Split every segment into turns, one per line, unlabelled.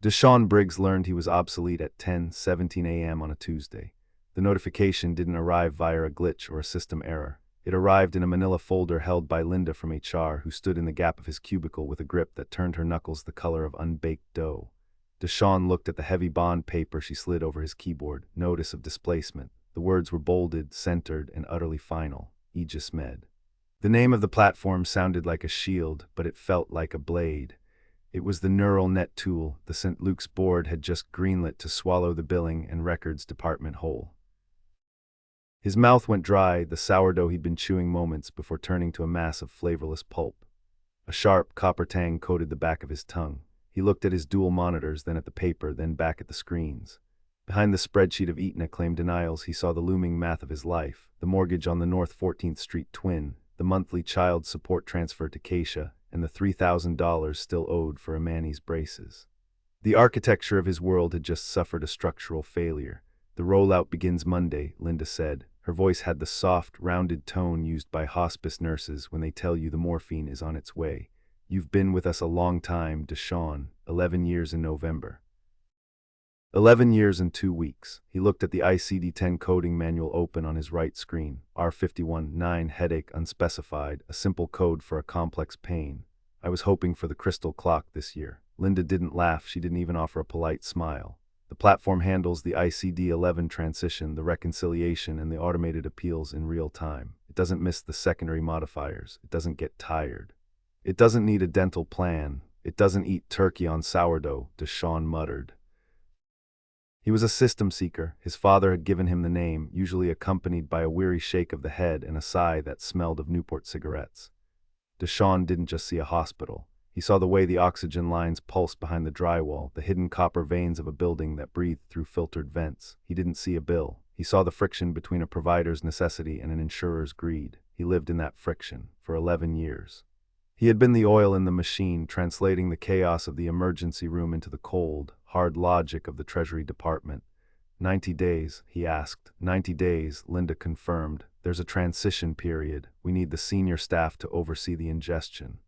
DeShawn Briggs learned he was obsolete at 10:17 a.m. on a Tuesday. The notification didn't arrive via a glitch or a system error. It arrived in a manila folder held by Linda from HR, who stood in the gap of his cubicle with a grip that turned her knuckles the color of unbaked dough. DeShawn looked at the heavy bond paper she slid over his keyboard. Notice of displacement. The words were bolded, centered, and utterly final. Aegis-Med. The name of the platform sounded like a shield, but it felt like a blade. It was the neural net tool the St. Luke's board had just greenlit to swallow the billing and records department whole. His mouth went dry, the sourdough he'd been chewing moments before turning to a mass of flavorless pulp. A sharp copper tang coated the back of his tongue. He looked at his dual monitors, then at the paper, then back at the screens. Behind the spreadsheet of ODNI claim denials, he saw the looming math of his life: the mortgage on the North 14th Street twin, the monthly child support transfer to CISA, and the $3,000 still owed for Imani's braces. The architecture of his world had just suffered a structural failure. "The rollout begins Monday," Linda said. Her voice had the soft, rounded tone used by hospice nurses when they tell you the morphine is on its way. "You've been with us a long time, DeShawn. 11 years in November. 11 years and 2 weeks. He looked at the ICD-10 coding manual open on his right screen. R51-9 headache unspecified, a simple code for a complex pain. "I was hoping for the crystal clock this year." Linda didn't laugh, she didn't even offer a polite smile. "The platform handles the ICD-11 transition, the reconciliation, and the automated appeals in real time. It doesn't miss the secondary modifiers. It doesn't get tired. It doesn't need a dental plan. It doesn't eat turkey on sourdough," DeShawn muttered. He was a system seeker. His father had given him the name, usually accompanied by a weary shake of the head and a sigh that smelled of Newport cigarettes. DeShawn didn't just see a hospital. He saw the way the oxygen lines pulsed behind the drywall, the hidden copper veins of a building that breathed through filtered vents. He didn't see a bill. He saw the friction between a provider's necessity and an insurer's greed. He lived in that friction for 11 years. He had been the oil in the machine, translating the chaos of the emergency room into the cold, hard logic of the Treasury Department. 90 days, he asked. 90 days, Linda confirmed. "There's a transition period. We need the senior staff to oversee the ingestion."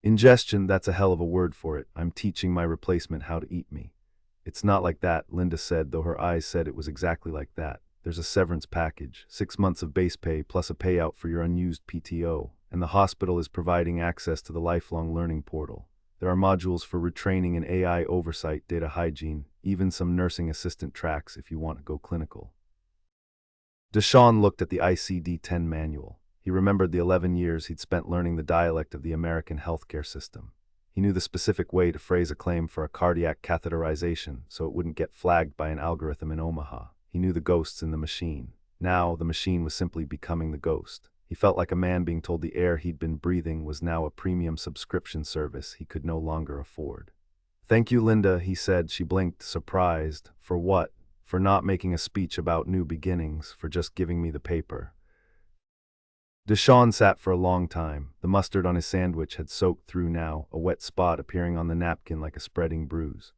"Ingestion, that's a hell of a word for it. I'm teaching my replacement how to eat me." "It's not like that," Linda said, though her eyes said it was exactly like that. "There's a severance package, 6 months of base pay plus a payout for your unused PTO, and the hospital is providing access to the lifelong learning portal. There are modules for retraining and AI oversight, data hygiene, even some nursing assistant tracks if you want to go clinical." DeShawn looked at the ICD-10 manual. He remembered the 11 years he'd spent learning the dialect of the American healthcare system. He knew the specific way to phrase a claim for a cardiac catheterization so it wouldn't get flagged by an algorithm in Omaha. He knew the ghosts in the machine. Now, the machine was simply becoming the ghost. He felt like a man being told the air he'd been breathing was now a premium subscription service he could no longer afford. "Thank you, Linda," he said. She blinked, surprised. "For what?" "For not making a speech about new beginnings, for just giving me the paper." DeShawn sat for a long time. The mustard on his sandwich had soaked through now, a wet spot appearing on the napkin like a spreading bruise.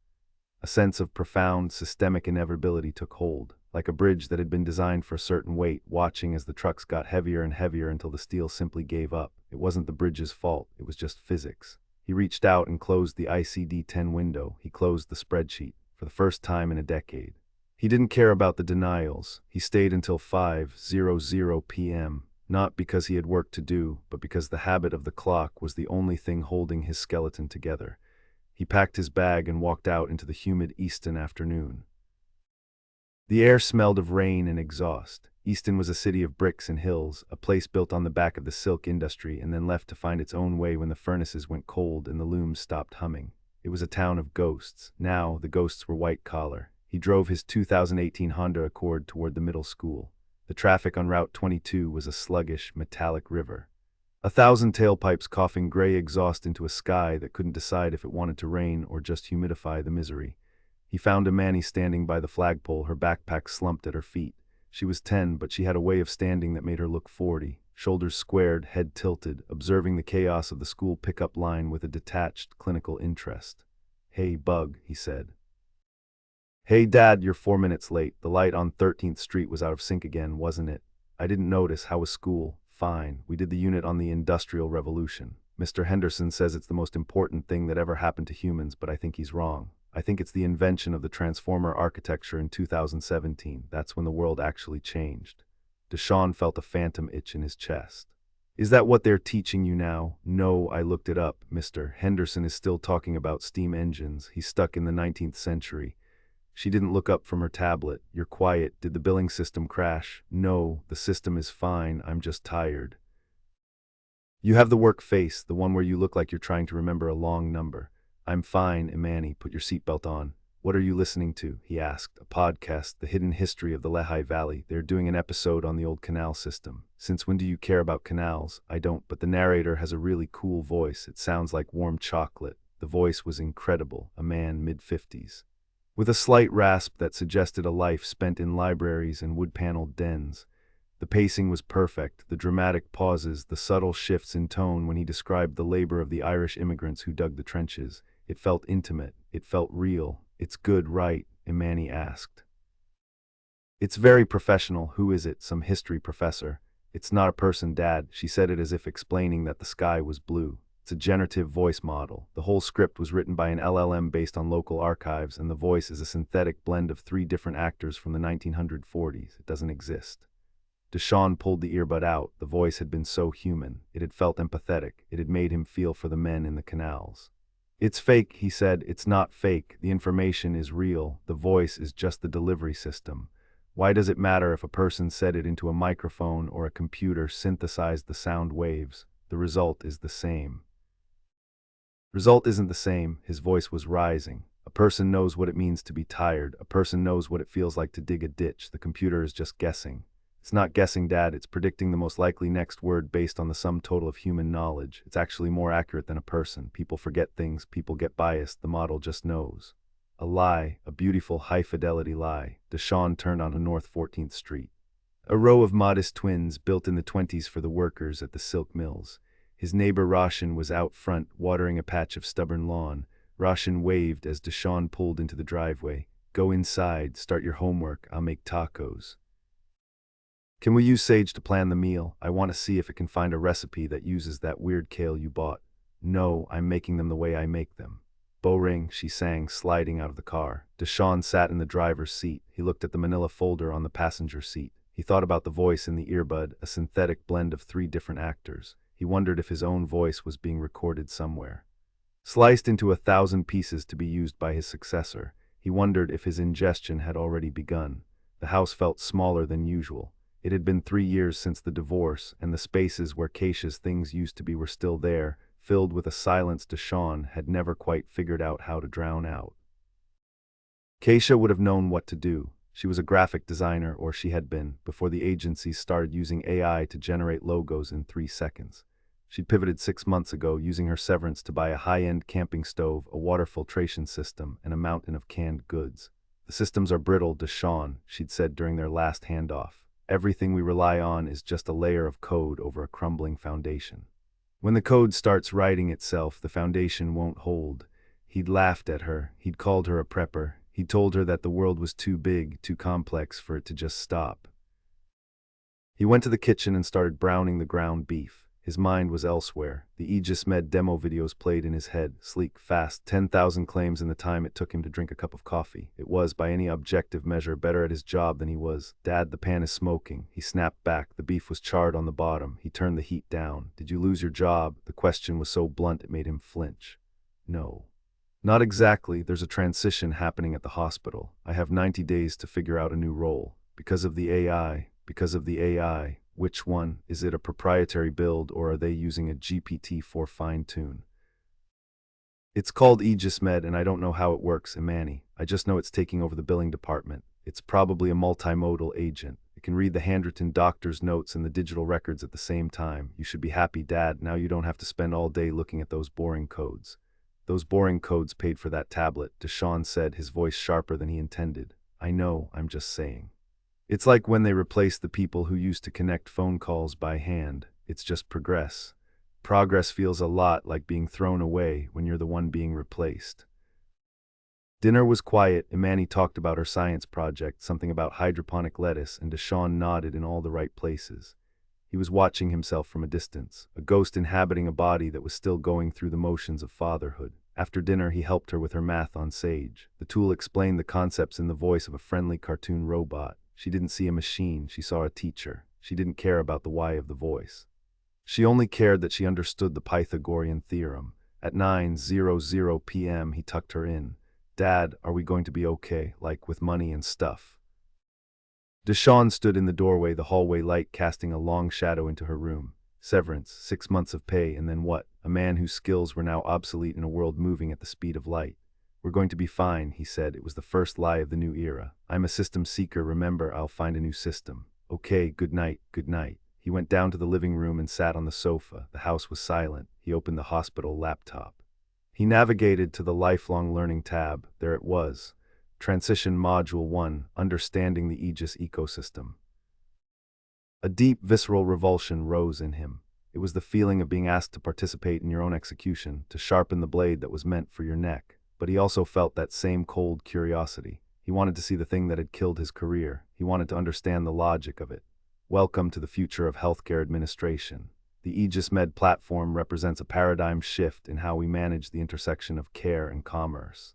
A sense of profound, systemic inevitability took hold, like a bridge that had been designed for a certain weight, watching as the trucks got heavier and heavier until the steel simply gave up. It wasn't the bridge's fault, it was just physics. He reached out and closed the ICD-10 window. He closed the spreadsheet, for the first time in a decade. He didn't care about the denials. He stayed until 5:00 p.m., not because he had work to do, but because the habit of the clock was the only thing holding his skeleton together. He packed his bag and walked out into the humid Easton afternoon. The air smelled of rain and exhaust. Easton was a city of bricks and hills, a place built on the back of the silk industry and then left to find its own way when the furnaces went cold and the looms stopped humming. It was a town of ghosts. Now, the ghosts were white-collar. He drove his 2018 Honda Accord toward the middle school. The traffic on Route 22 was a sluggish, metallic river. 1,000 tailpipes coughing gray exhaust into a sky that couldn't decide if it wanted to rain or just humidify the misery. He found Imani standing by the flagpole, her backpack slumped at her feet. She was 10, but she had a way of standing that made her look 40, shoulders squared, head tilted, observing the chaos of the school pickup line with a detached, clinical interest. "Hey, Bug," he said. "Hey, Dad, you're 4 minutes late. The light on 13th Street was out of sync again, wasn't it?" "I didn't notice. How was school?" "Fine. We did the unit on the Industrial Revolution." Mr. Henderson says it's the most important thing that ever happened to humans, but I think he's wrong. I think it's the invention of the transformer architecture in 2017. That's when the world actually changed. DeShawn felt a phantom itch in his chest. Is that what they're teaching you now? No, I looked it up. Mr. Henderson is still talking about steam engines. He's stuck in the 19th century. She didn't look up from her tablet. You're quiet. Did the billing system crash? No, the system is fine. I'm just tired. You have the work face, the one where you look like you're trying to remember a long number. I'm fine, Imani. Put your seatbelt on. What are you listening to? He asked. A podcast, The Hidden History of the Lehigh Valley. They're doing an episode on the old canal system. Since when do you care about canals? I don't, but the narrator has a really cool voice. It sounds like warm chocolate. The voice was incredible, a man mid-50s. With a slight rasp that suggested a life spent in libraries and wood-paneled dens. The pacing was perfect, the dramatic pauses, the subtle shifts in tone when he described the labor of the Irish immigrants who dug the trenches. It felt intimate. It felt real. It's good, right? Imani asked. It's very professional. Who is it? Some history professor. It's not a person, Dad. She said it as if explaining that the sky was blue. It's a generative voice model. The whole script was written by an LLM based on local archives, and the voice is a synthetic blend of 3 different actors from the 1940s. It doesn't exist. DeShawn pulled the earbud out. The voice had been so human. It had felt empathetic. It had made him feel for the men in the canals. It's fake, he said. It's not fake. The information is real. The voice is just the delivery system. Why does it matter if a person said it into a microphone or a computer synthesized the sound waves? The result is the same. Result isn't the same. His voice was rising. A person knows what it means to be tired. A person knows what it feels like to dig a ditch. The computer is just guessing. It's not guessing, Dad. It's predicting the most likely next word based on the sum total of human knowledge. It's actually more accurate than a person. People forget things. People get biased. The model just knows. A lie, a beautiful high-fidelity lie. DeShawn turned onto North 14th Street. A row of modest twins built in the 20s for the workers at the silk mills. His neighbor Roshan was out front, watering a patch of stubborn lawn. Roshan waved as DeShawn pulled into the driveway. Go inside. Start your homework. I'll make tacos. Can we use Sage to plan the meal? I want to see if it can find a recipe that uses that weird kale you bought. No, I'm making them the way I make them. Boring, she sang, sliding out of the car. DeShawn sat in the driver's seat. He looked at the manila folder on the passenger seat. He thought about the voice in the earbud, a synthetic blend of 3 different actors. He wondered if his own voice was being recorded somewhere. Sliced into 1,000 pieces to be used by his successor, he wondered if his ingestion had already begun. The house felt smaller than usual. It had been 3 years since the divorce, and the spaces where Keisha's things used to be were still there, filled with a silence DeShawn had never quite figured out how to drown out. Keisha would have known what to do. She was a graphic designer, or she had been, before the agencies started using AI to generate logos in 3 seconds. She'd pivoted 6 months ago, using her severance to buy a high-end camping stove, a water filtration system, and a mountain of canned goods. The systems are brittle, DeShawn, she'd said during their last handoff. Everything we rely on is just a layer of code over a crumbling foundation. When the code starts writing itself, the foundation won't hold. He'd laughed at her. He'd called her a prepper. He'd told her that the world was too big, too complex for it to just stop. He went to the kitchen and started browning the ground beef. His mind was elsewhere. The Aegis-Med demo videos played in his head, sleek, fast, 10,000 claims in the time it took him to drink a cup of coffee. It was, by any objective measure, better at his job than he was. Dad, the pan is smoking. He snapped back. The beef was charred on the bottom. He turned the heat down. Did you lose your job? The question was so blunt it made him flinch. No. Not exactly. There's a transition happening at the hospital. I have 90 days to figure out a new role. Because of the AI. Because of the AI. Which one? Is it a proprietary build, or are they using a GPT for fine-tune? It's called Aegis-Med, and I don't know how it works, Imani. I just know it's taking over the billing department. It's probably a multimodal agent. It can read the handwritten doctor's notes and the digital records at the same time. You should be happy, Dad. Now you don't have to spend all day looking at those boring codes. Those boring codes paid for that tablet, DeShawn said, his voice sharper than he intended. I know, I'm just saying. It's like when they replaced the people who used to connect phone calls by hand. It's just progress. Progress feels a lot like being thrown away when you're the one being replaced. Dinner was quiet. Imani talked about her science project, something about hydroponic lettuce, and DeShawn nodded in all the right places. He was watching himself from a distance, a ghost inhabiting a body that was still going through the motions of fatherhood. After dinner, he helped her with her math on Sage. The tool explained the concepts in the voice of a friendly cartoon robot. She didn't see a machine, she saw a teacher. She didn't care about the why of the voice. She only cared that she understood the Pythagorean theorem. At 9:00 p.m., he tucked her in. "Dad, are we going to be okay, like with money and stuff?" DeShawn stood in the doorway, the hallway light casting a long shadow into her room. Severance, 6 months of pay, and then what? A man whose skills were now obsolete in a world moving at the speed of light. "We're going to be fine," he said. It was the first lie of the new era. "I'm a system seeker, remember, I'll find a new system." "Okay, good night, good night." He went down to the living room and sat on the sofa. The house was silent. He opened the hospital laptop. He navigated to the lifelong learning tab. There it was. Transition Module 1, Understanding the Aegis Ecosystem. A deep, visceral revulsion rose in him. It was the feeling of being asked to participate in your own execution, to sharpen the blade that was meant for your neck. But he also felt that same cold curiosity. He wanted to see the thing that had killed his career. He wanted to understand the logic of it. Welcome to the future of healthcare administration. The Aegis-Med platform represents a paradigm shift in how we manage the intersection of care and commerce.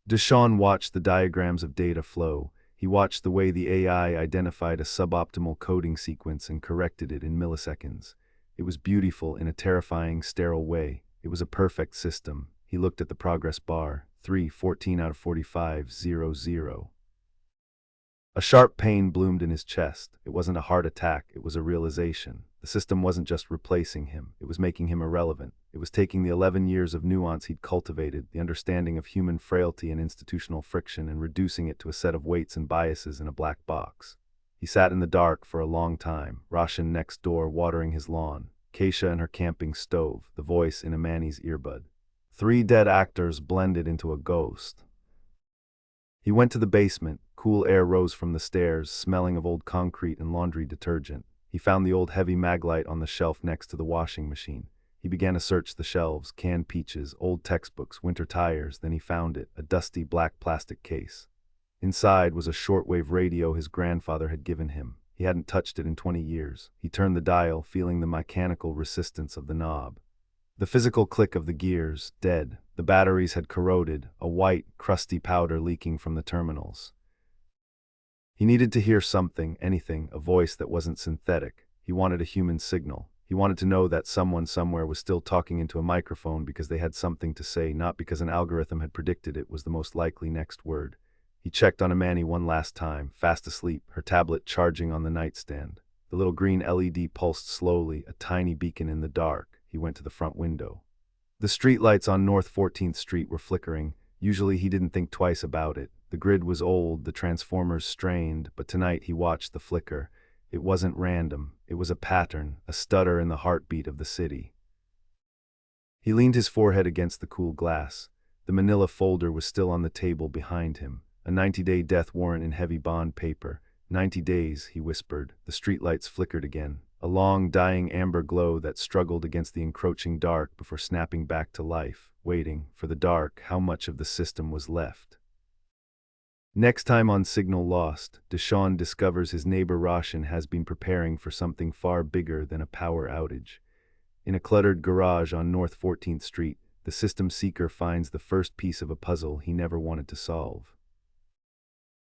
DeShawn watched the diagrams of data flow. He watched the way the AI identified a suboptimal coding sequence and corrected it in milliseconds. It was beautiful in a terrifying, sterile way. It was a perfect system. He looked at the progress bar. 14 out of 45, 0. A sharp pain bloomed in his chest. It wasn't a heart attack, it was a realization. The system wasn't just replacing him, it was making him irrelevant. It was taking the 11 years of nuance he'd cultivated, the understanding of human frailty and institutional friction, and reducing it to a set of weights and biases in a black box. He sat in the dark for a long time, Roshan next door watering his lawn, Keisha and her camping stove, the voice in Imani's earbud. 3 dead actors blended into a ghost. He went to the basement. Cool air rose from the stairs, smelling of old concrete and laundry detergent. He found the old heavy Maglite on the shelf next to the washing machine. He began to search the shelves, canned peaches, old textbooks, winter tires. Then he found it, a dusty black plastic case. Inside was a shortwave radio his grandfather had given him. He hadn't touched it in 20 years. He turned the dial, feeling the mechanical resistance of the knob. The physical click of the gears, dead. The batteries had corroded, a white, crusty powder leaking from the terminals. He needed to hear something, anything, a voice that wasn't synthetic. He wanted a human signal. He wanted to know that someone somewhere was still talking into a microphone because they had something to say, not because an algorithm had predicted it was the most likely next word. He checked on Imani one last time, fast asleep, her tablet charging on the nightstand. The little green LED pulsed slowly, a tiny beacon in the dark. He went to the front window. The streetlights on North 14th Street were flickering. Usually he didn't think twice about it. The grid was old, the transformers strained, but tonight he watched the flicker. It wasn't random. It was a pattern, a stutter in the heartbeat of the city. He leaned his forehead against the cool glass. The manila folder was still on the table behind him, a 90-day death warrant in heavy bond paper. 90 days, he whispered. The streetlights flickered again, a long, dying amber glow that struggled against the encroaching dark before snapping back to life, waiting for the dark. How much of the system was left? Next time on Signal Lost, DeShawn discovers his neighbor Roshan has been preparing for something far bigger than a power outage. In a cluttered garage on North 14th Street, the system seeker finds the first piece of a puzzle he never wanted to solve.